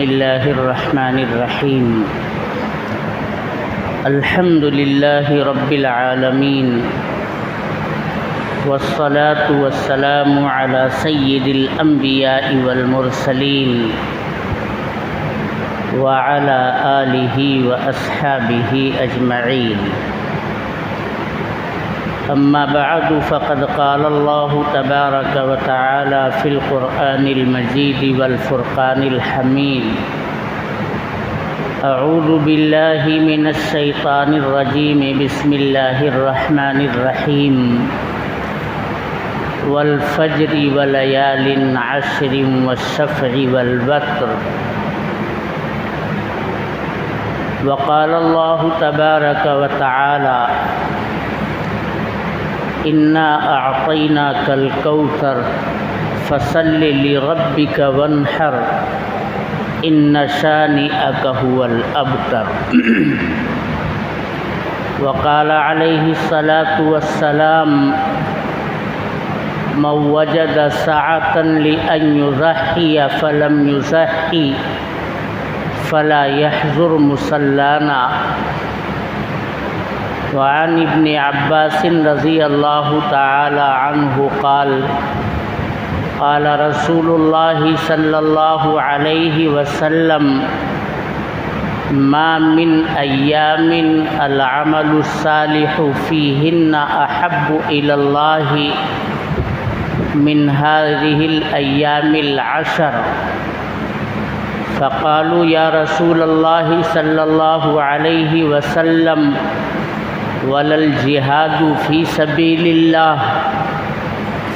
الله الرحمن الرحيم. الحمد لله رب العالمين، والصلاة والسلام على سيد الأنبياء والمرسلين وعلى آله وأصحابه أجمعين. أما بعد، فقد قال الله تبارك وتعالى في القرآن المجيد والفرقان الحميد: أعوذ بالله من الشيطان الرجيم، بسم الله الرحمن الرحيم. والفجر وليال عشر والشفع والوتر. وقال الله تبارك وتعالى: إنا أعطيناك الكوثر فصل لربك وانحر إن شانئك هو الأبتر. وقال عليه الصلاة والسلام: من وجد سعة لأن يضحي فلم يضحي فلا يحضر مصلانا. وعن ابن عباس رضي الله تعالى عنه قال: قال رسول الله صلى الله عليه وسلم: ما من أيام العمل الصالح فيهن أحب إلى الله من هذه الأيام العشر. فقالوا: يا رسول الله صلى الله عليه وسلم، ولا الجهاد في سبيل الله؟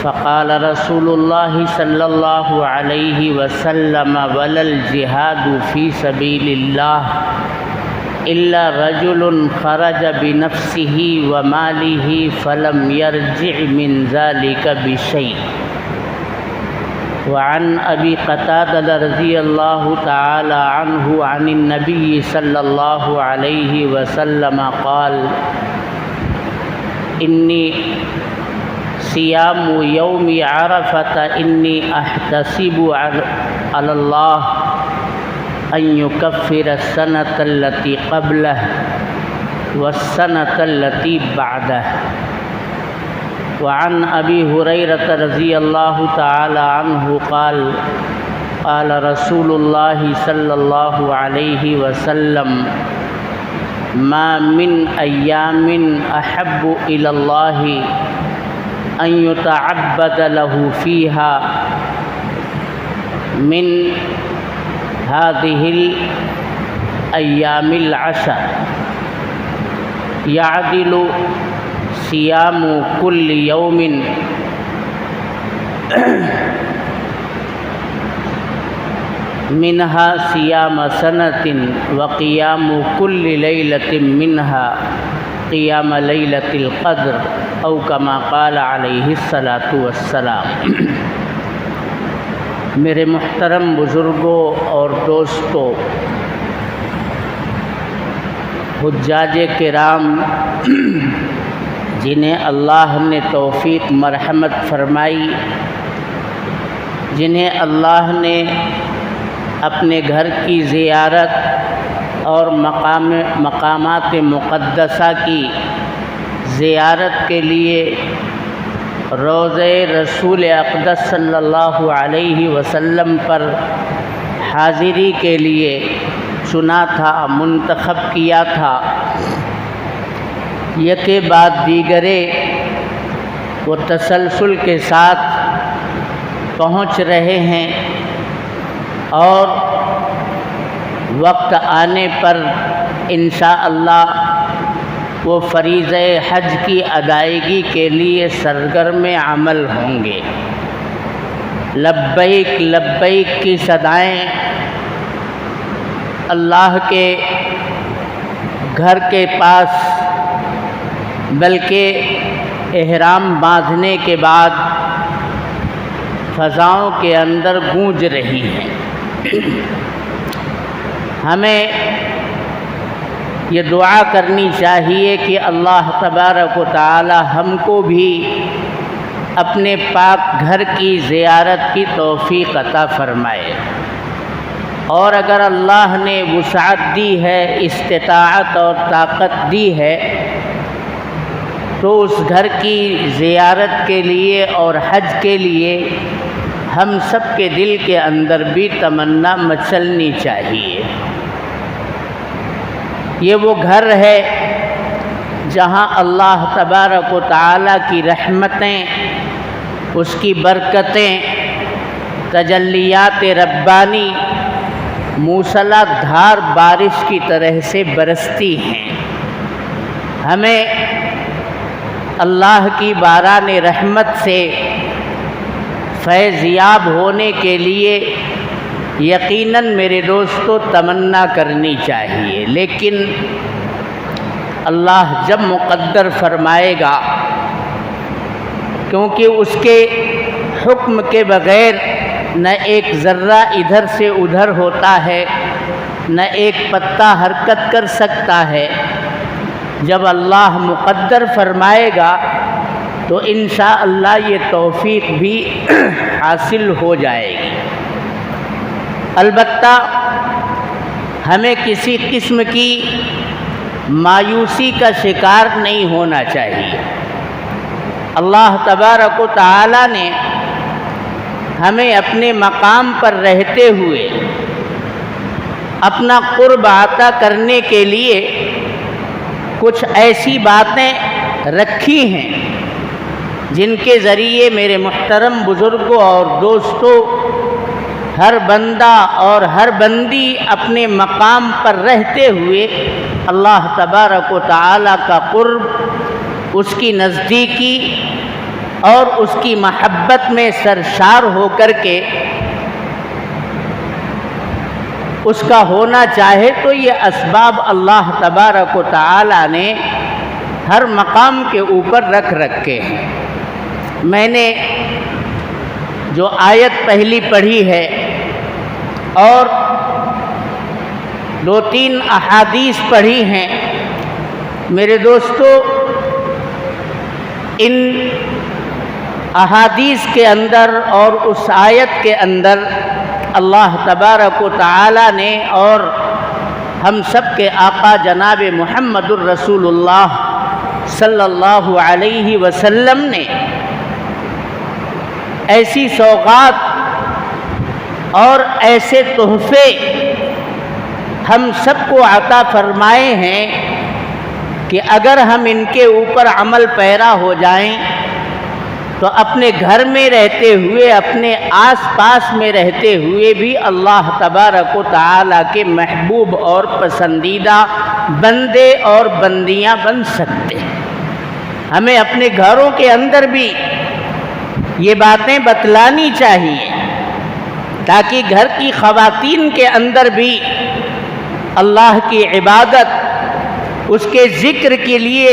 فقال رسول الله صلى الله عليه وسلم: ولا الجهاد في سبيل الله إلا رجل خرج بنفسه وماله فلم يرجع من ذلك بشيء. وعن أبي قتادة رضي الله تعالى عنه عن النبي صلى الله عليه وسلم قال: إني صيام يوم عرفة إني أحتسب على الله أن يكفر السنة التي قبله والسنة التي بعده. وعن أبي هريرة رضي الله تعالى عنه قال: قال رسول الله صلى الله عليه وسلم: ما من أيام أحب إلى الله أن يتعبد له فيها من هذه الأيام العشر، يعدل صيام كل يوم منها صيام سنة وقيام كل ليلة منها قيام ليلة القدر، أو كما قال عليه الصلاة والسلام. میرے محترم بزرگوں اور دوستوں، حجاج کرام جنہیں اللہ نے توفیق مرحمت فرمائی، جنہیں اللہ نے اپنے گھر کی زیارت اور مقامات مقدسہ کی زیارت کے لیے روضہ رسول اقدس صلی اللہ علیہ وسلم پر حاضری کے لیے چنا تھا، منتخب کیا تھا، یکے بعد دیگرے وہ تسلسل کے ساتھ پہنچ رہے ہیں، اور وقت آنے پر انشاءاللہ وہ فریضہ حج کی ادائیگی کے لیے سرگرم عمل ہوں گے۔ لبیک لبیک کی صدائیں اللہ کے گھر کے پاس، بلکہ احرام باندھنے کے بعد فضاؤں کے اندر گونج رہی ہیں۔ ہمیں یہ دعا کرنی چاہیے کہ اللہ تبارک و تعالی ہم کو بھی اپنے پاک گھر کی زیارت کی توفیق عطا فرمائے۔ اور اگر اللہ نے وسعت دی ہے، استطاعت اور طاقت دی ہے، تو اس گھر کی زیارت کے لیے اور حج کے لیے ہم سب کے دل کے اندر بھی تمنا مچلنی چاہیے۔ یہ وہ گھر ہے جہاں اللہ تبارک و تعالیٰ کی رحمتیں، اس کی برکتیں، تجلیات ربانی موسلا دھار بارش کی طرح سے برستی ہیں۔ ہمیں اللہ کی باران رحمت سے فیض یاب ہونے کے لیے یقیناً میرے دوستو تمنا کرنی چاہیے، لیکن اللہ جب مقدر فرمائے گا، کیونکہ اس کے حکم کے بغیر نہ ایک ذرہ ادھر سے ادھر ہوتا ہے، نہ ایک پتا حرکت کر سکتا ہے۔ جب اللہ مقدر فرمائے گا تو انشاءاللہ یہ توفیق بھی حاصل ہو جائے گی۔ البتہ ہمیں کسی قسم کی مایوسی کا شکار نہیں ہونا چاہیے۔ اللہ تبارک و تعالی نے ہمیں اپنے مقام پر رہتے ہوئے اپنا قرب عطا کرنے کے لیے کچھ ایسی باتیں رکھی ہیں جن کے ذریعے میرے محترم بزرگوں اور دوستوں، ہر بندہ اور ہر بندی اپنے مقام پر رہتے ہوئے اللہ تبارک و تعالی کا قرب، اس کی نزدیکی اور اس کی محبت میں سرشار ہو کر کے اس کا ہونا چاہے، تو یہ اسباب اللہ تبارک و تعالی نے ہر مقام کے اوپر رکھ رکھے ہیں۔ میں نے جو آیت پہلی پڑھی ہے اور 2-3 احادیث پڑھی ہیں، میرے دوستو، ان احادیث کے اندر اور اس آیت کے اندر اللہ تبارک و تعالی نے اور ہم سب کے آقا جناب محمد الرسول اللہ صلی اللہ علیہ وسلم نے ایسی سوغات اور ایسے تحفے ہم سب کو عطا فرمائے ہیں کہ اگر ہم ان کے اوپر عمل پیرا ہو جائیں تو اپنے گھر میں رہتے ہوئے، اپنے آس پاس میں رہتے ہوئے بھی اللہ تبارک و تعالیٰ کے محبوب اور پسندیدہ بندے اور بندیاں بن سکتے ہیں۔ ہمیں اپنے گھروں کے اندر بھی یہ باتیں بتلانی چاہیے تاکہ گھر کی خواتین کے اندر بھی اللہ کی عبادت، اس کے ذکر کے لیے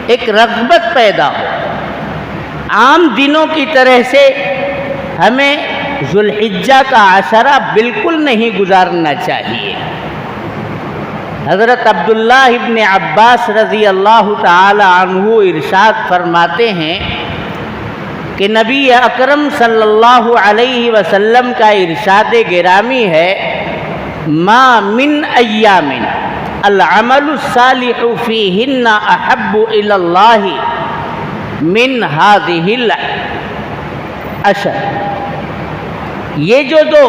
ایک رغبت پیدا ہو۔ عام دنوں کی طرح سے ہمیں ذوالحجہ کا عشرہ بالکل نہیں گزارنا چاہیے۔ حضرت عبداللہ ابن عباس رضی اللہ تعالی عنہ ارشاد فرماتے ہیں کہ نبی اکرم صلی اللہ علیہ وسلم کا ارشاد گرامی ہے، ما من ایام العمل الصالح فیہن احب الی اللہ من هذه العشر۔ یہ جو دو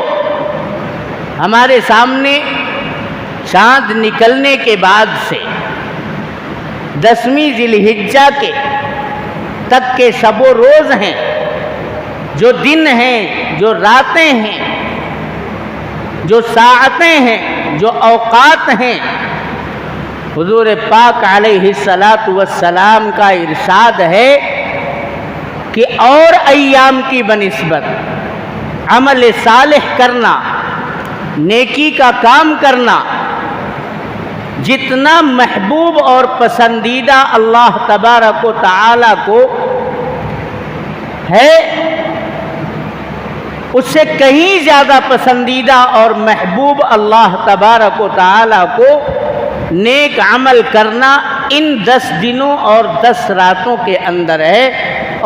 ہمارے سامنے چاند نکلنے کے بعد سے 10ویں ذی الحجہ کے تک کے شب و روز ہیں، جو دن ہیں، جو راتیں ہیں، جو ساعتیں ہیں، جو اوقات ہیں، حضور پاک علیہ السلام کا ارشاد ہے کہ اور ایام کی بنسبت عمل صالح کرنا، نیکی کا کام کرنا جتنا محبوب اور پسندیدہ اللہ تبارک و تعالی کو ہے، اس سے کہیں زیادہ پسندیدہ اور محبوب اللہ تبارک و تعالی کو نیک عمل کرنا ان 10 دنوں اور 10 راتوں کے اندر ہے،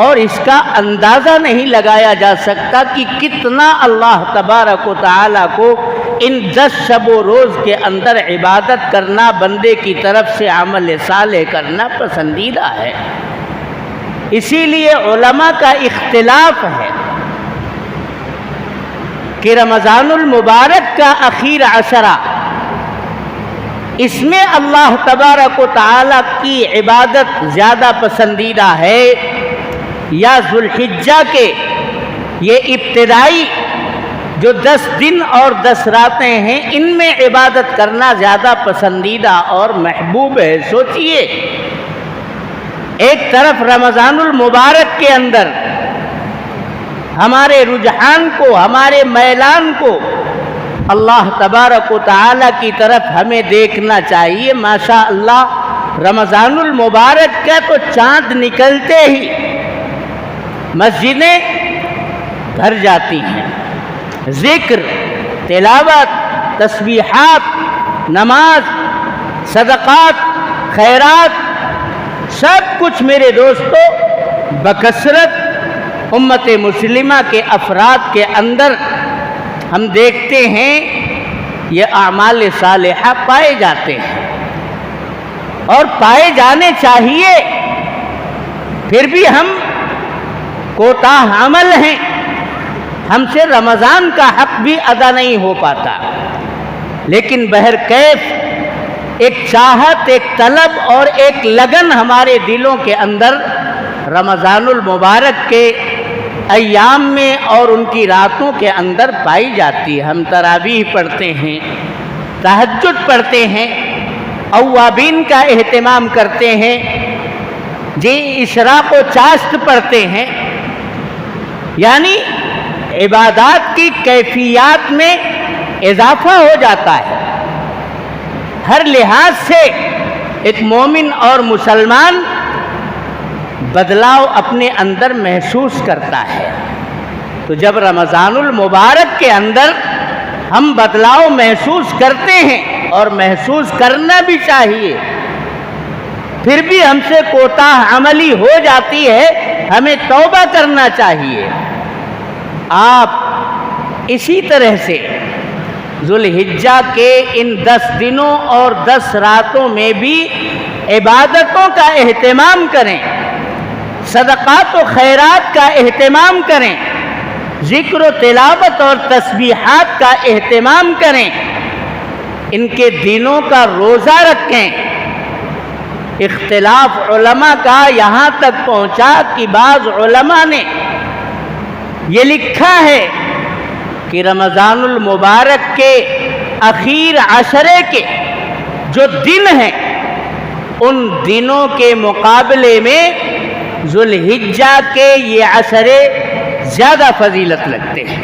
اور اس کا اندازہ نہیں لگایا جا سکتا کہ کتنا اللہ تبارک و تعالی کو ان 10 شب و روز کے اندر عبادت کرنا، بندے کی طرف سے عمل صالح کرنا پسندیدہ ہے۔ اسی لیے علماء کا اختلاف ہے کہ رمضان المبارک کا آخر عشرہ، اس میں اللہ تبارک و تعالیٰ کی عبادت زیادہ پسندیدہ ہے یا ذوالحجہ کے یہ ابتدائی جو 10 دن اور 10 راتیں ہیں ان میں عبادت کرنا زیادہ پسندیدہ اور محبوب ہے۔ سوچئے، ایک طرف رمضان المبارک کے اندر ہمارے رجحان کو، ہمارے میلان کو اللہ تبارک و تعالیٰ کی طرف ہمیں دیکھنا چاہیے۔ ماشاء اللہ رمضان المبارک کا تو چاند نکلتے ہی مسجدیں بھر جاتی ہیں، ذکر، تلاوت، تسبیحات، نماز، صدقات، خیرات، سب کچھ میرے دوستو بکثرت امت مسلمہ کے افراد کے اندر ہم دیکھتے ہیں یہ اعمال صالحہ پائے جاتے ہیں اور پائے جانے چاہیے، پھر بھی ہم کوتاہ عمل ہیں، ہم سے رمضان کا حق بھی ادا نہیں ہو پاتا۔ لیکن بہرکیف ایک چاہت، ایک طلب اور ایک لگن ہمارے دلوں کے اندر رمضان المبارک کے ایام میں اور ان کی راتوں کے اندر پائی جاتی ہے۔ ہم تراویح پڑھتے ہیں، تہجد پڑھتے ہیں، اوابین کا اہتمام کرتے ہیں، جی اشراق و چاشت پڑھتے ہیں، یعنی عبادات کی کیفیات میں اضافہ ہو جاتا ہے۔ ہر لحاظ سے ایک مومن اور مسلمان بدلاؤ اپنے اندر محسوس کرتا ہے۔ تو جب رمضان المبارک کے اندر ہم بدلاؤ محسوس کرتے ہیں اور محسوس کرنا بھی چاہیے، پھر بھی ہم سے کوتاہ عملی ہو جاتی ہے، ہمیں توبہ کرنا چاہیے۔ آپ اسی طرح سے ذوالحجہ کے ان 10 دنوں اور 10 راتوں میں بھی عبادتوں کا اہتمام کریں، صدقات و خیرات کا اہتمام کریں، ذکر و تلاوت اور تسبیحات کا اہتمام کریں، ان کے دنوں کا روزہ رکھیں۔ اختلاف علماء کا یہاں تک پہنچا کہ بعض علماء نے یہ لکھا ہے کہ رمضان المبارک کے اخیر عشرے کے جو دن ہیں ان دنوں کے مقابلے میں ذوالحجہ کے یہ عشرے زیادہ فضیلت لگتے ہیں۔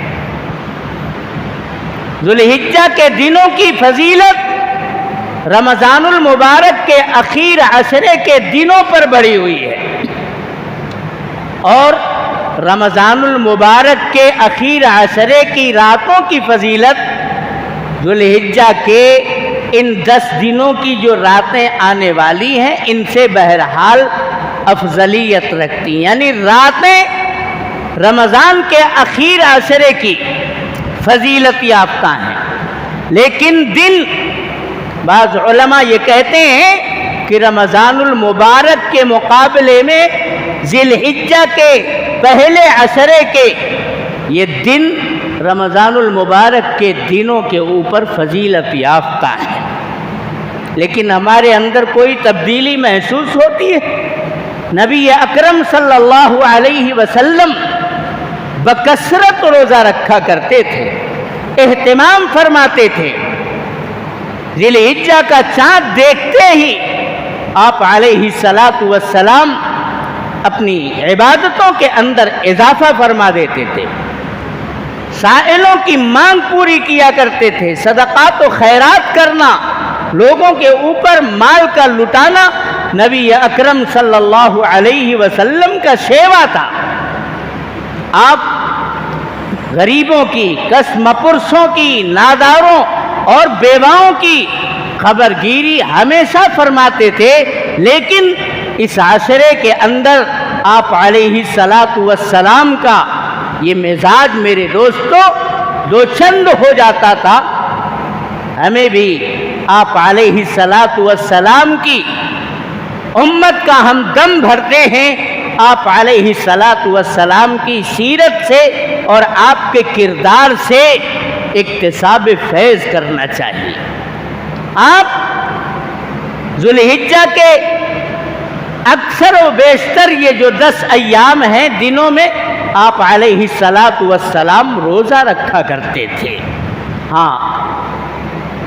ذوالحجہ کے دنوں کی فضیلت رمضان المبارک کے اخیر عشرے کے دنوں پر بڑھی ہوئی ہے، اور رمضان المبارک کے اخیر عشرے کی راتوں کی فضیلت ذوالحجہ کے ان 10 دنوں کی جو راتیں آنے والی ہیں ان سے بہرحال افضلیت رکھتی ہیں، یعنی راتیں رمضان کے اخیر عشرے کی فضیلت یافتہ ہیں، لیکن دن بعض علماء یہ کہتے ہیں کہ رمضان المبارک کے مقابلے میں ذی الحجہ کے پہلے عشرے کے یہ دن رمضان المبارک کے دنوں کے اوپر فضیلت یافتہ ہے، لیکن ہمارے اندر کوئی تبدیلی محسوس ہوتی ہے؟ نبی اکرم صلی اللہ علیہ وسلم بکثرت روزہ رکھا کرتے تھے، اہتمام فرماتے تھے، ذی الحجہ کا چاند دیکھتے ہی آپ علیہ الصلاۃ والسلام اپنی عبادتوں کے اندر اضافہ فرما دیتے تھے، سائلوں کی مانگ پوری کیا کرتے تھے، صدقات و خیرات کرنا، لوگوں کے اوپر مال کا لٹانا نبی اکرم صلی اللہ علیہ وسلم کا شیوا تھا۔ آپ غریبوں کی، کسم پرسوں کی، ناداروں اور بیواؤں کی خبر گیری ہمیشہ فرماتے تھے، لیکن اس عشرے کے اندر آپ علیہ الصلاۃ والسلام کا یہ مزاج میرے دوستو دو چند ہو جاتا تھا ہمیں بھی آپ علیہ الصلاۃ والسلام کی امت کا ہم دم بھرتے ہیں آپ علیہ الصلاۃ والسلام کی سیرت سے اور آپ کے کردار سے اکتساب فیض کرنا چاہیے۔ آپ ذوالحجہ کے اکثر و بیشتر یہ جو 10 ایام ہیں دنوں میں آپ علیہ الصلاۃ والسلام روزہ رکھا کرتے تھے۔ ہاں،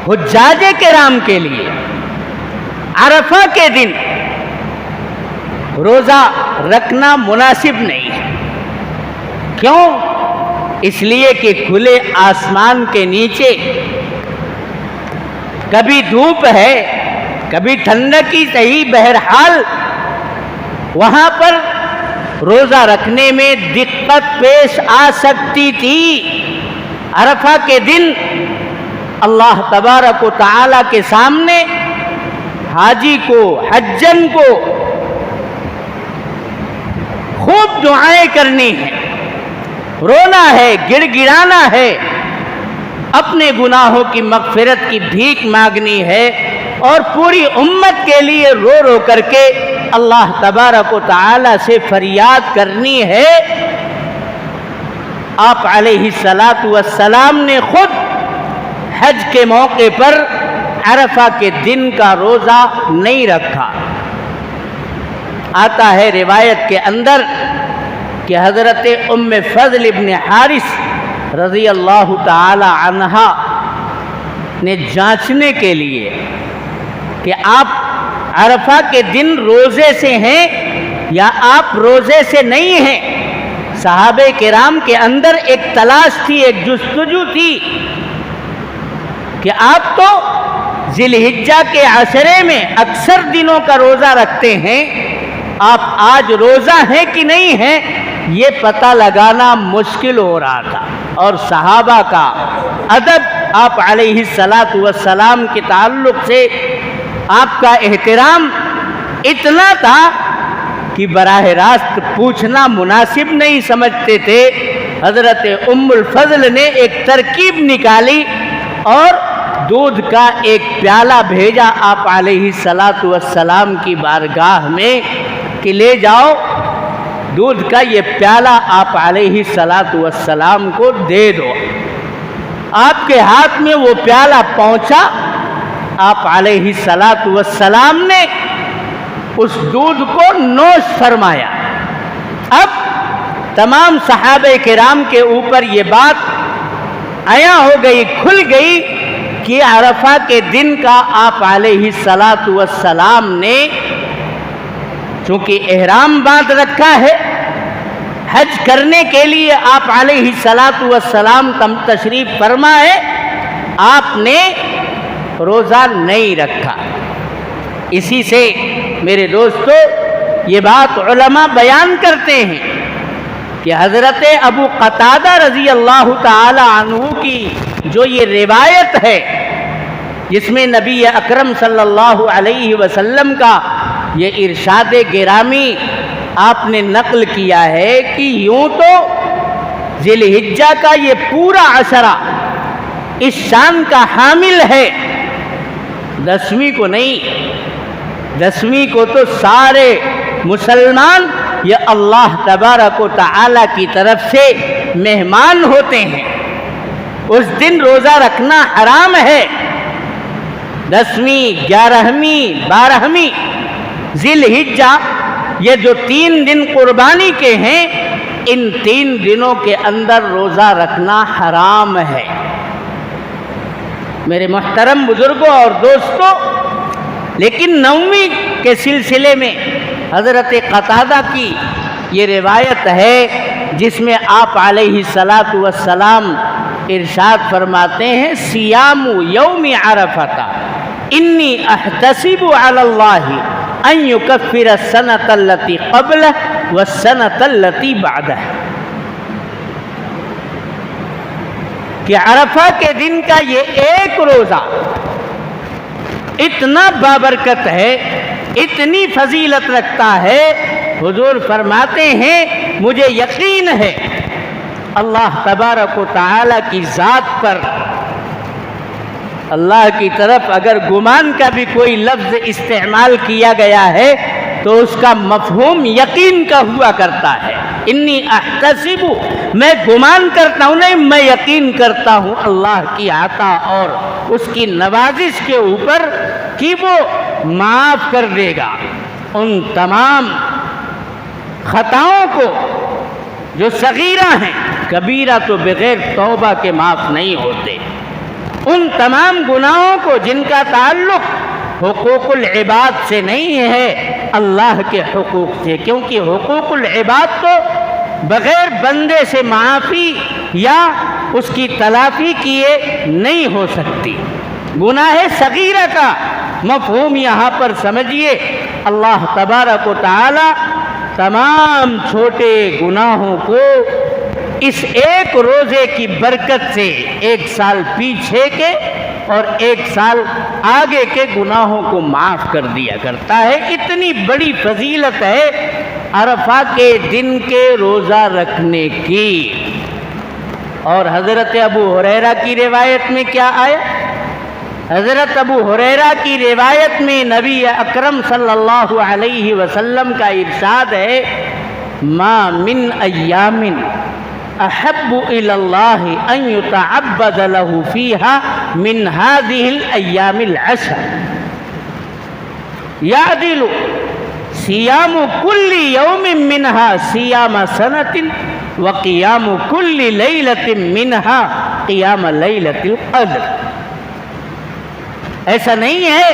حجاج کرام کے لیے عرفہ کے دن روزہ رکھنا مناسب نہیں ہے۔ کیوں؟ اس لیے کہ کھلے آسمان کے نیچے کبھی دھوپ ہے، کبھی ٹھنڈک کی صحیح، بہرحال وہاں پر روزہ رکھنے میں دقت پیش آ سکتی تھی۔ عرفہ کے دن اللہ تبارک و تعالی کے سامنے حاجی کو، حجن کو خوب دعائیں کرنی ہیں، رونا ہے، گڑ گڑانا ہے، اپنے گناہوں کی مغفرت کی بھیک مانگنی ہے، اور پوری امت کے لیے رو رو کر کے اللہ تبارک و تعالی سے فریاد کرنی ہے۔ آپ علیہ الصلاۃ والسلام نے خود حج کے موقع پر عرفہ کے دن کا روزہ نہیں رکھا۔ آتا ہے روایت کے اندر کہ حضرت ام فضل ابن حارث رضی اللہ تعالی عنہا نے جانچنے کے لیے کہ آپ عرفہ کے دن روزے سے ہیں یا آپ روزے سے نہیں ہیں، صحابہ کرام کے اندر ایک تلاش تھی، ایک جستجو تھی کہ آپ تو ذی الحجہ کے عشرے میں اکثر دنوں کا روزہ رکھتے ہیں، آپ آج روزہ ہیں کہ نہیں ہیں یہ پتہ لگانا مشکل ہو رہا تھا۔ اور صحابہ کا ادب آپ علیہ الصلاۃ والسلام کے تعلق سے آپ کا احترام اتنا تھا کہ براہ راست پوچھنا مناسب نہیں سمجھتے تھے۔ حضرت ام الفضل نے ایک ترکیب نکالی اور دودھ کا ایک پیالہ بھیجا آپ علیہ الصلاۃ والسلام کی بارگاہ میں کہ لے جاؤ دودھ کا یہ پیالہ آپ علیہ الصلاۃ والسلام کو دے دو۔ آپ کے ہاتھ میں وہ پیالہ پہنچا، آپ علیہ الصلاۃ والسلام نے اس دودھ کو نوش فرمایا۔ اب تمام صحابہ کرام کے اوپر یہ بات عیاں ہو گئی، کھل گئی کہ عرفہ کے دن کا آپ علیہ الصلاۃ والسلام نے چونکہ احرام باندھ رکھا ہے، حج کرنے کے لیے آپ علیہ الصلاۃ والسلام تشریف فرما ہے، آپ نے روزہ نہیں رکھا۔ اسی سے میرے دوستو یہ بات علماء بیان کرتے ہیں کہ حضرت ابو قتادہ رضی اللہ تعالی عنہ کی جو یہ روایت ہے جس میں نبی اکرم صلی اللہ علیہ وسلم کا یہ ارشاد گرامی آپ نے نقل کیا ہے کہ یوں تو ذی الحجہ کا یہ پورا عشرہ اس شان کا حامل ہے، 10ویں کو نہیں، 10ویں کو تو سارے مسلمان یہ اللہ تبارک و تعالی کی طرف سے مہمان ہوتے ہیں، اس دن روزہ رکھنا حرام ہے۔ 10ویں، 11ویں، 12ویں ذی الحجہ یہ جو 3 دن قربانی کے ہیں، ان 3 دنوں کے اندر روزہ رکھنا حرام ہے۔ میرے محترم بزرگوں اور دوستوں، لیکن 9ویں کے سلسلے میں حضرت قتادہ کی یہ روایت ہے جس میں آپ علیہ الصلاۃ والسلام ارشاد فرماتے ہیں صیام یوم عرفہ انی احتسب علی اللہ ان یکفر السنۃ التی قبلہ والسنۃ التی بعدہ، کہ عرفہ کے دن کا یہ ایک روزہ اتنا بابرکت ہے، اتنی فضیلت رکھتا ہے، حضور فرماتے ہیں مجھے یقین ہے اللہ تبارک و تعالی کی ذات پر اللہ کی طرف اگر گمان کا بھی کوئی لفظ استعمال کیا گیا ہے تو اس کا مفہوم یقین کا ہوا کرتا ہے. انی احتسب، میں گمان کرتا ہوں نہیں، میں یقین کرتا ہوں اللہ کی عطا اور اس کی نوازش کے اوپر کہ وہ معاف کر دے گا ان تمام خطاؤں کو جو صغیرہ ہیں. کبیرہ تو بغیر توبہ کے معاف نہیں ہوتے. ان تمام گناہوں کو جن کا تعلق حقوق العباد سے نہیں ہے، اللہ کے حقوق سے، کیونکہ حقوق العباد تو بغیر بندے سے معافی یا اس کی تلافی کیے نہیں ہو سکتی. گناہ صغیرہ کا مفہوم یہاں پر سمجھیے. اللہ تبارک و تعالی تمام چھوٹے گناہوں کو اس ایک روزے کی برکت سے 1 سال پیچھے کے اور 1 سال آگے کے گناہوں کو معاف کر دیا کرتا ہے. اتنی بڑی فضیلت ہے عرفہ کے دن کے روزہ رکھنے کی. اور حضرت ابو ہریرہ کی روایت میں کیا آیا؟ حضرت ابو ہریرہ کی روایت میں نبی اکرم صلی اللہ علیہ وسلم کا ارشاد ہے، ما من ایام احب الی اللہ ان یتعبد له فیها من هذه الایام العشر یعدل صیام کل یوم منها صیام سنة وقیام کل لیلة منها قیام لیلۃ القدر. ایسا نہیں ہے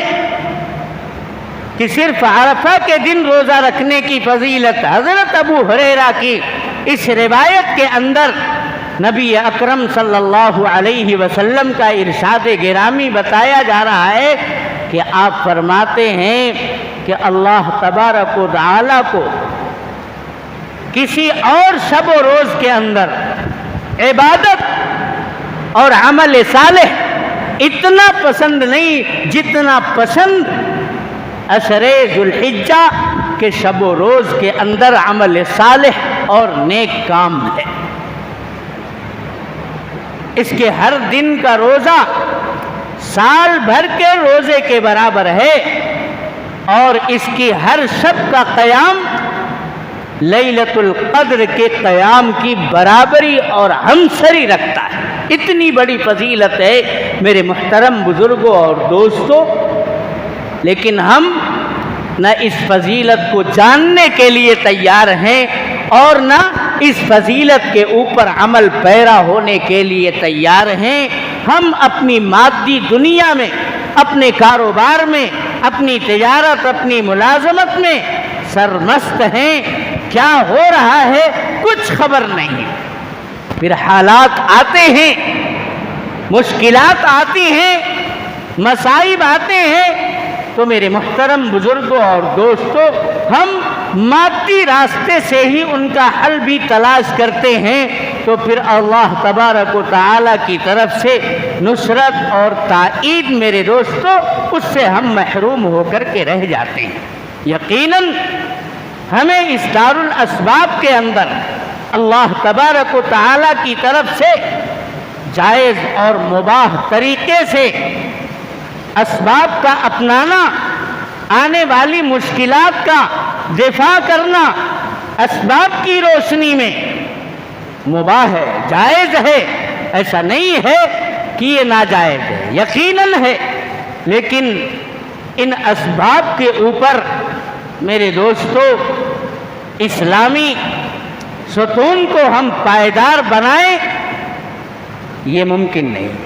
کہ صرف عرفہ کے دن روزہ رکھنے کی فضیلت. حضرت ابو ہریرہ کی اس روایت کے اندر نبی اکرم صلی اللہ علیہ وسلم کا ارشاد گرامی بتایا جا رہا ہے کہ آپ فرماتے ہیں کہ اللہ تبارک و تعالی کو کسی اور شب و روز کے اندر عبادت اور عمل صالح اتنا پسند نہیں جتنا پسند عشر ذوالحجہ کے شب و روز کے اندر عمل صالح اور نیک کام ہے. اس کے ہر دن کا روزہ سال بھر کے روزے کے برابر ہے اور اس کی ہر شب کا قیام لیلۃ القدر کے قیام کی برابری اور ہمسری رکھتا ہے. اتنی بڑی فضیلت ہے میرے محترم بزرگوں اور دوستوں. لیکن ہم نہ اس فضیلت کو جاننے کے لیے تیار ہیں اور نہ اس فضیلت کے اوپر عمل پیرا ہونے کے لیے تیار ہیں. ہم اپنی مادی دنیا میں، اپنے کاروبار میں، اپنی تجارت، اپنی ملازمت میں سرمست ہیں. کیا ہو رہا ہے کچھ خبر نہیں. پھر حالات آتے ہیں، مشکلات آتی ہیں، مصائب آتے ہیں تو میرے محترم بزرگوں اور دوستوں، ہم مادی راستے سے ہی ان کا حل بھی تلاش کرتے ہیں تو پھر اللہ تبارک و تعالی کی طرف سے نصرت اور تائید میرے دوستوں اس سے ہم محروم ہو کر کے رہ جاتے ہیں. یقیناً ہمیں اس دار الاسباب کے اندر اللہ تبارک و تعالی کی طرف سے جائز اور مباح طریقے سے اسباب کا اپنانا، آنے والی مشکلات کا دفاع کرنا اسباب کی روشنی میں مباح ہے، جائز ہے. ایسا نہیں ہے کہ یہ ناجائز ہے، یقیناً ہے. لیکن ان اسباب کے اوپر میرے دوستو اسلامی ستون کو ہم پائیدار بنائیں، یہ ممکن نہیں.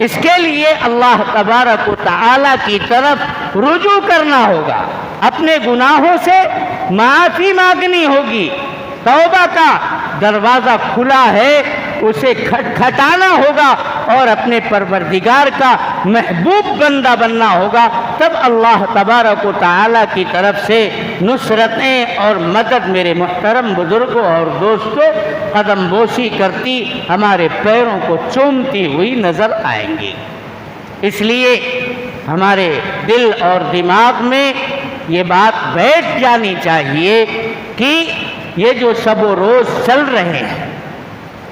اس کے لیے اللہ تبارک و تعالی کی طرف رجوع کرنا ہوگا، اپنے گناہوں سے معافی مانگنی ہوگی. توبہ کا دروازہ کھلا ہے، اسے کھٹکھٹانا ہوگا اور اپنے پروردگار کا محبوب بندہ بننا ہوگا. تب اللہ تبارک و تعالی کی طرف سے نصرتیں اور مدد میرے محترم بزرگوں اور دوستوں قدم بوسی کرتی ہمارے پیروں کو چومتی ہوئی نظر آئیں گی. اس لیے ہمارے دل اور دماغ میں یہ بات بیٹھ جانی چاہیے کہ یہ جو شب و روز چل رہے ہیں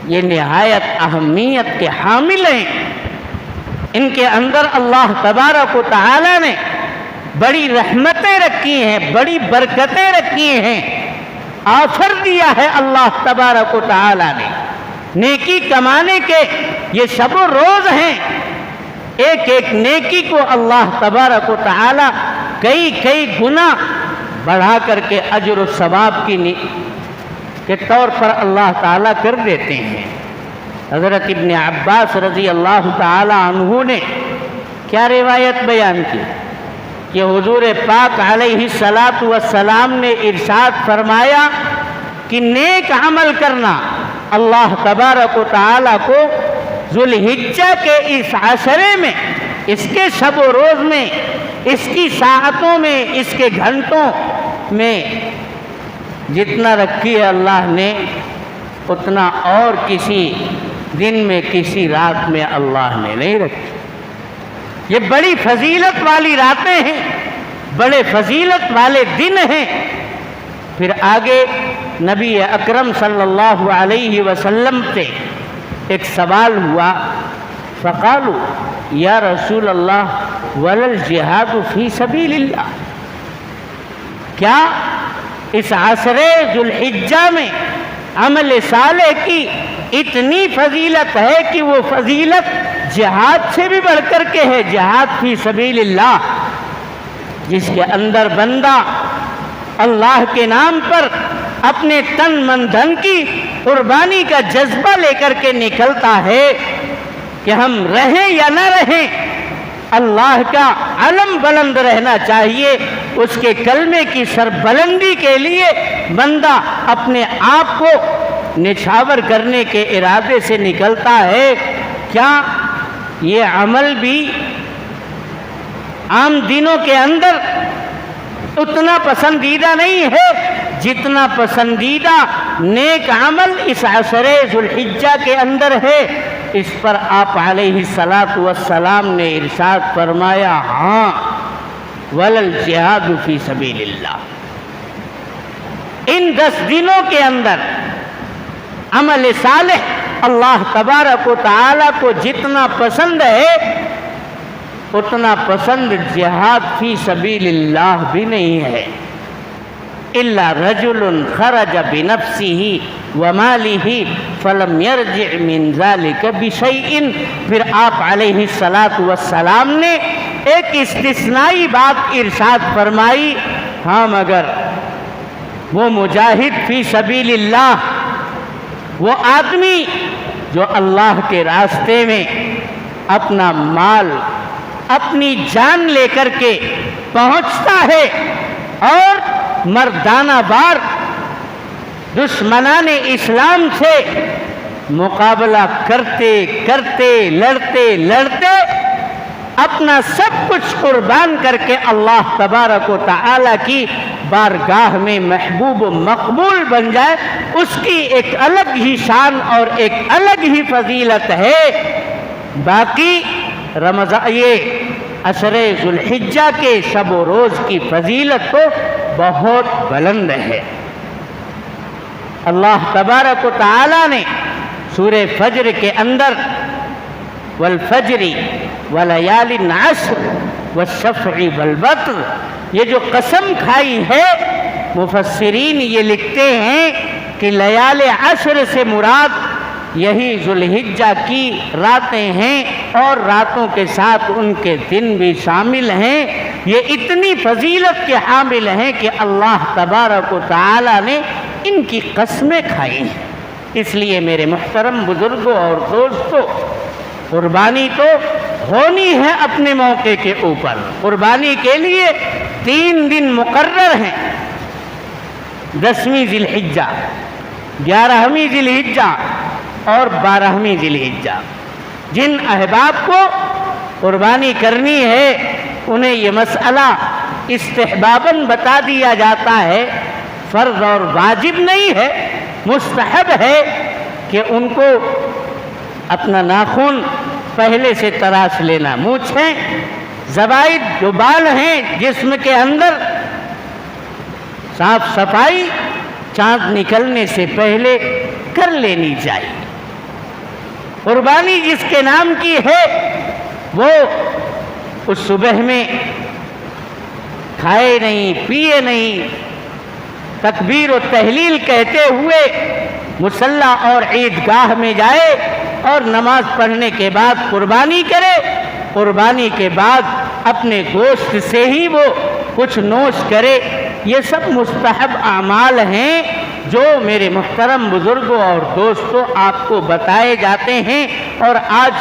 یہ نہایت اہمیت کے حامل ہیں. ان کے اندر اللہ تبارک و تعالی نے بڑی رحمتیں رکھی ہیں، بڑی برکتیں رکھی ہیں، آفر دیا ہے اللہ تبارک و تعالی نے۔ نیکی کمانے کے یہ شب و روز ہیں، ایک ایک نیکی کو اللہ تبارک و تعالی کئی کئی گنا بڑھا کر کے اجر و ثواب کے طور پر اللہ تعالیٰ کر دیتے ہیں۔ حضرت ابن عباس رضی اللہ تعالی عنہ نے کیا روایت بیان کی کہ حضور پاک علیہ الصلاۃ والسلام نے ارشاد فرمایا کہ نیک عمل کرنا اللہ تبارک و تعالی کو ذوالحجہ کے اس عشرے میں، اس کے شب و روز میں، اس کی ساعتوں میں، اس کے گھنٹوں میں جتنا رکھی ہے اللہ نے، اتنا اور کسی دن میں، کسی رات میں اللہ نے نہیں رکھی۔ یہ بڑی فضیلت والی راتیں ہیں، بڑے فضیلت والے دن ہیں۔ پھر آگے نبی اکرم صلی اللہ علیہ وسلم سے ایک سوال ہوا، فقالوا یا رسول اللہ ولا الجہاد فی سبیل اللہ، کیا اس عشر ذوالحجہ میں عمل صالح کی اتنی فضیلت ہے کہ وہ فضیلت جہاد سے بھی بڑھ کر کے ہے؟ جہاد فی سبیل اللہ، جس کے اندر بندہ اللہ کے نام پر اپنے تن من دھن کی قربانی کا جذبہ لے کر کے نکلتا ہے کہ ہم رہیں یا نہ رہیں، اللہ کا علم بلند رہنا چاہیے، اس کے کلمے کی سربلندی کے لیے بندہ اپنے آپ کو نچھاور کرنے کے ارادے سے نکلتا ہے۔ کیا یہ عمل بھی عام دنوں کے اندر اتنا پسندیدہ نہیں ہے جتنا پسندیدہ نیک عمل اس عشر ذوالحجہ کے اندر ہے؟ اس پر آپ علیہ الصلاۃ والسلام نے ارشاد فرمایا، ہاں ولا الجہاد فی سبیل اللہ، ان 10 دنوں کے اندر عمل صالح اللہ تبارک و تعالی کو جتنا پسند ہے اتنا پسند جہاد فی سبیل اللہ بھی نہیں ہے۔ الا رجل خرج بنفسه وماله فلم يرجع من ذلك بشيء، پھر آپ علیہ الصلاۃ والسلام نے ایک استثنائی بات ارشاد فرمائی، ہاں مگر وہ مجاہد فی سبیل اللہ، وہ آدمی جو اللہ کے راستے میں اپنا مال، اپنی جان لے کر کے پہنچتا ہے اور مردانہ وار دشمنان اسلام سے مقابلہ کرتے کرتے، لڑتے لڑتے اپنا سب کچھ قربان کر کے اللہ تبارک و تعالی کی بارگاہ میں محبوب و مقبول بن جائے، اس کی ایک الگ ہی شان اور ایک الگ ہی فضیلت ہے۔ باقی رمضان، یہ عشر ذوالحجہ کے شب و روز کی فضیلت تو بہت بلند ہے۔ اللہ تبارک و تعالی نے سورہ فجر کے اندر والفجر ولیال عشر والشفع والوتر، یہ جو قسم کھائی ہے، مفسرین یہ لکھتے ہیں کہ لیال عشر سے مراد یہی ذوالحجہ کی راتیں ہیں اور راتوں کے ساتھ ان کے دن بھی شامل ہیں۔ یہ اتنی فضیلت کے حامل ہیں کہ اللہ تبارک و تعالی نے ان کی قسمیں کھائی ہیں۔ اس لیے میرے محترم بزرگوں اور دوستوں، قربانی تو ہونی ہے اپنے موقع کے اوپر۔ قربانی کے لیے 3 دن مقرر ہیں، 10ویں ذی الحجہ، 11ویں ذی الحجہ اور 12ویں ذی الحجہ۔ جن احباب کو قربانی کرنی ہے انہیں یہ مسئلہ استحباباً بتا دیا جاتا ہے، فرض اور واجب نہیں ہے، مستحب ہے کہ ان کو اپنا ناخن پہلے سے تراش لینا، مونچھیں، زوائد جو بال ہیں جسم کے اندر، صاف صفائی چاند نکلنے سے پہلے کر لینی چاہیے۔ قربانی جس کے نام کی ہے وہ اس صبح میں کھائے نہیں پیے نہیں، تکبیر و تحلیل کہتے ہوئے مصلی اور عیدگاہ میں جائے اور نماز پڑھنے کے بعد قربانی کرے، قربانی کے بعد اپنے گوشت سے ہی وہ کچھ نوش کرے۔ یہ سب مستحب اعمال ہیں جو میرے محترم بزرگوں اور دوستوں آپ کو بتائے جاتے ہیں۔ اور آج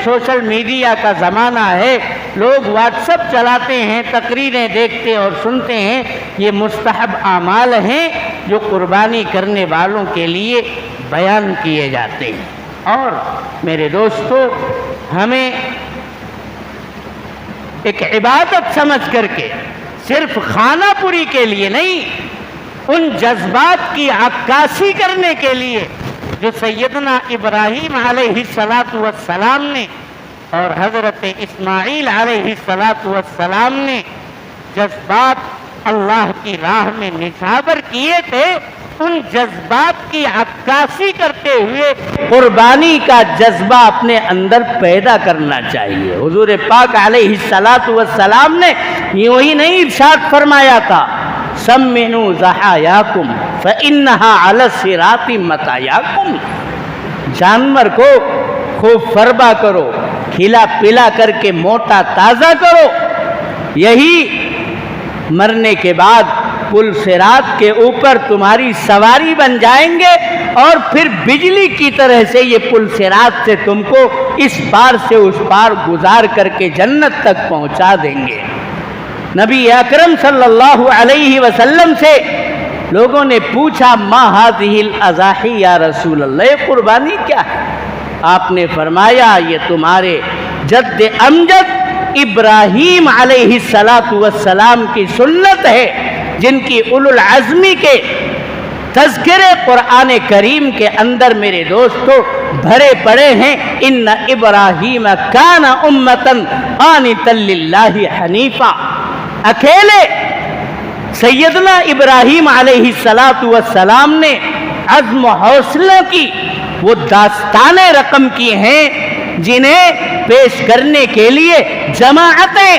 سوشل میڈیا کا زمانہ ہے، لوگ واٹس ایپ چلاتے ہیں، تقریریں دیکھتے اور سنتے ہیں۔ یہ مستحب اعمال ہیں جو قربانی کرنے والوں کے لیے بیان کیے جاتے ہیں۔ اور میرے دوستوں، ہمیں ایک عبادت سمجھ کر کے صرف خانہ پوری کے لیے نہیں، ان جذبات کی عکاسی کرنے کے لیے جو سیدنا ابراہیم علیہ السلام نے اور حضرت اسماعیل علیہ السلام نے جذبات اللہ کی راہ میں نچھاور کیے تھے، ان جذبات کی عکاسی کرتے ہوئے قربانی کا جذبہ اپنے اندر پیدا کرنا چاہیے۔ حضور پاک علیہ السلام نے یوں ہی نہیں ارشاد فرمایا تھا، سمنوا ضحایاکم فإنها علی الصراط مطایاکم، جانور کو خوب فربا کرو، کھلا پلا کر کے موٹا تازہ کرو، یہی مرنے کے بعد پل صراط کے اوپر تمہاری سواری بن جائیں گے، اور پھر بجلی کی طرح سے یہ پل صراط سے تم کو اس پار سے اس پار گزار کر کے جنت تک پہنچا دیں گے۔ نبی اکرم صلی اللہ علیہ وسلم سے لوگوں نے پوچھا، ما هذه الاضاحی یا رسول اللہ، یہ قربانی کیا ہے؟ آپ نے فرمایا، یہ تمہارے جد امجد ابراہیم علیہ السلام کی سنت ہے، جن کی اولو العزمی کے تذکرے قرآن کریم کے اندر میرے دوستو بھرے پڑے ہیں۔ ان ابراہیم کان امتا قانتا للہ حنیفا، اکیلے سیدنا ابراہیم علیہ السلام نے عزم و حوصلہ کی وہ داستانیں رقم کی ہیں جنہیں پیش کرنے کے لیے جماعتیں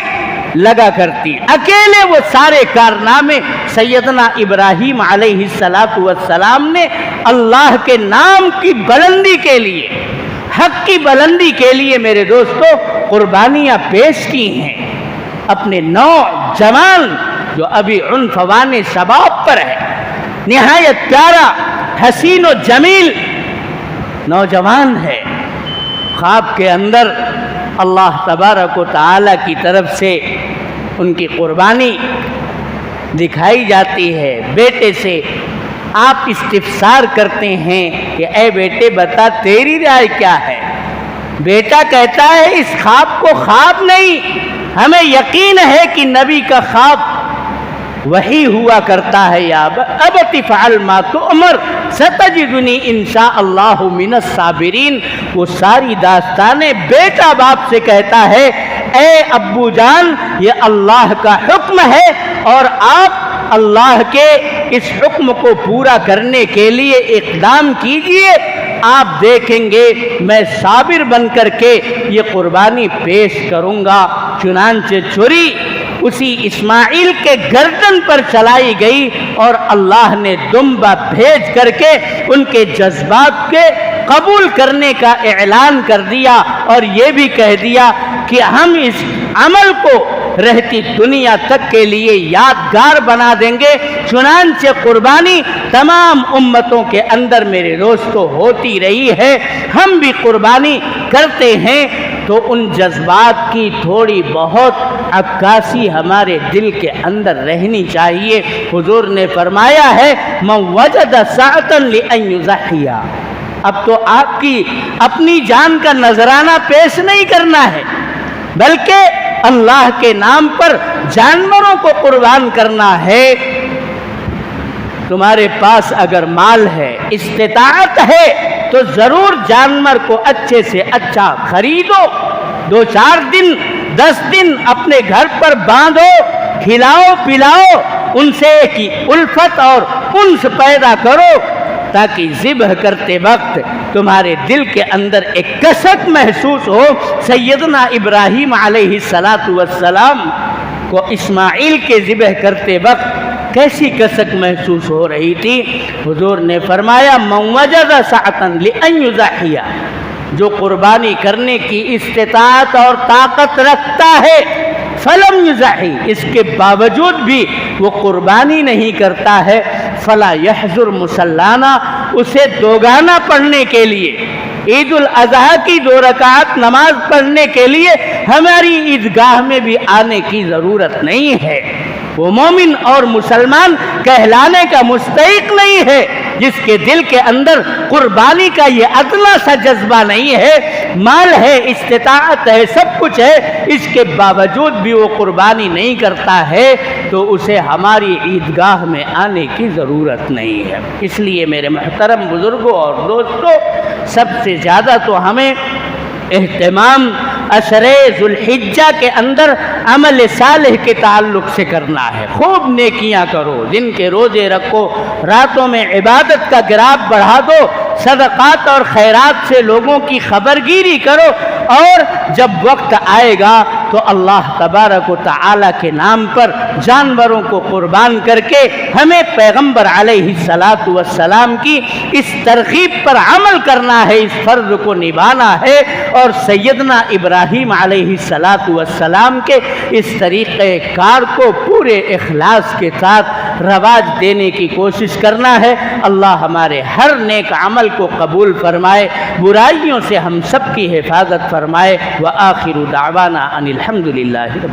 لگا کرتی، اکیلے وہ سارے کارنامے سیدنا ابراہیم علیہ السلام نے اللہ کے نام کی بلندی کے لیے، حق کی بلندی کے لیے میرے دوستو قربانیاں پیش کی ہیں۔ اپنے نوجوان جو ابھی عنفوان شباب پر ہے، نہایت پیارا حسین و جمیل نوجوان ہے، خواب کے اندر اللہ تبارک و تعالی کی طرف سے ان کی قربانی دکھائی جاتی ہے۔ بیٹے سے آپ استفسار کرتے ہیں کہ اے بیٹے بتا تیری رائے کیا ہے؟ بیٹا کہتا ہے اس خواب کو خواب نہیں، ہمیں یقین ہے کہ نبی کا خواب وہی ہوا کرتا ہے۔ یا ابت فعل ما تؤمر ستجدنی انشاء اللہ من الصابرین، وہ ساری داستانیں بیٹا باپ سے کہتا ہے، اے ابو جان یہ اللہ کا حکم ہے اور آپ اللہ کے اس حکم کو پورا کرنے کے لیے اقدام کیجئے، آپ دیکھیں گے میں صابر بن کر کے یہ قربانی پیش کروں گا۔ چنانچہ چھری اسی اسماعیل کے گردن پر چلائی گئی اور اللہ نے دمبا بھیج کر کے ان کے جذبات کے قبول کرنے کا اعلان کر دیا، اور یہ بھی کہہ دیا کہ ہم اس عمل کو رہتی دنیا تک کے لیے یادگار بنا دیں گے۔ چنانچہ قربانی تمام امتوں کے اندر میرے دوستو ہوتی رہی ہے، ہم بھی قربانی کرتے ہیں، تو ان جذبات کی تھوڑی بہت عکاسی ہمارے دل کے اندر رہنی چاہیے۔ حضور نے فرمایا ہے من وجد ساعة لأن یضحی، اب تو آپ کی اپنی جان کا نذرانہ پیش نہیں کرنا ہے، بلکہ اللہ کے نام پر جانوروں کو قربان کرنا ہے۔ تمہارے پاس اگر مال ہے، استطاعت ہے، تو ضرور جانور کو اچھے سے اچھا خریدو، 2-4 دن 10 دن اپنے گھر پر باندھو، کھلاؤ پلاؤ، ان سے کی الفت اور انس پیدا کرو، تاکہ ذبح کرتے وقت تمہارے دل کے اندر ایک کسک محسوس ہو۔ سیدنا ابراہیم علیہ السلام کو اسماعیل کے ذبح کرتے وقت کیسی کسک محسوس ہو رہی تھی؟ حضور نے فرمایا من وجد سعۃ لأن یضحی، جو قربانی کرنے کی استطاعت اور طاقت رکھتا ہے فلم یضحی، اس کے باوجود بھی وہ قربانی نہیں کرتا ہے، فلا یحضر مصلانا، اسے دوگانہ پڑھنے کے لیے، عید الاضحیٰ کی 2 رکعت نماز پڑھنے کے لیے ہماری عیدگاہ میں بھی آنے کی ضرورت نہیں ہے۔ وہ مومن اور مسلمان کہلانے کا مستحق نہیں ہے جس کے دل کے اندر قربانی کا یہ ادنا سا جذبہ نہیں ہے۔ مال ہے، استطاعت ہے، سب کچھ ہے، اس کے باوجود بھی وہ قربانی نہیں کرتا ہے تو اسے ہماری عیدگاہ میں آنے کی ضرورت نہیں ہے۔ اس لیے میرے محترم بزرگوں اور دوستوں، سب سے زیادہ تو ہمیں اہتمام عشر ذو الحجہ کے اندر عمل صالح کے تعلق سے کرنا ہے۔ خوب نیکیاں کرو، دن کے روزے رکھو، راتوں میں عبادت کا گراف بڑھا دو، صدقات اور خیرات سے لوگوں کی خبرگیری کرو، اور جب وقت آئے گا تو اللہ تبارک و تعالی کے نام پر جانوروں کو قربان کر کے ہمیں پیغمبر علیہ السلام کی اس ترغیب پر عمل کرنا ہے، اس فرض کو نبھانا ہے، اور سیدنا ابراہیم علیہ السلام کے اس طریقہ کار کو پورے اخلاص کے ساتھ رواج دینے کی کوشش کرنا ہے۔ اللہ ہمارے ہر نیک عمل کو قبول فرمائے، برائیوں سے ہم سب کی حفاظت فرمائے۔ وآخر دعوانا ان الحمد للہ رب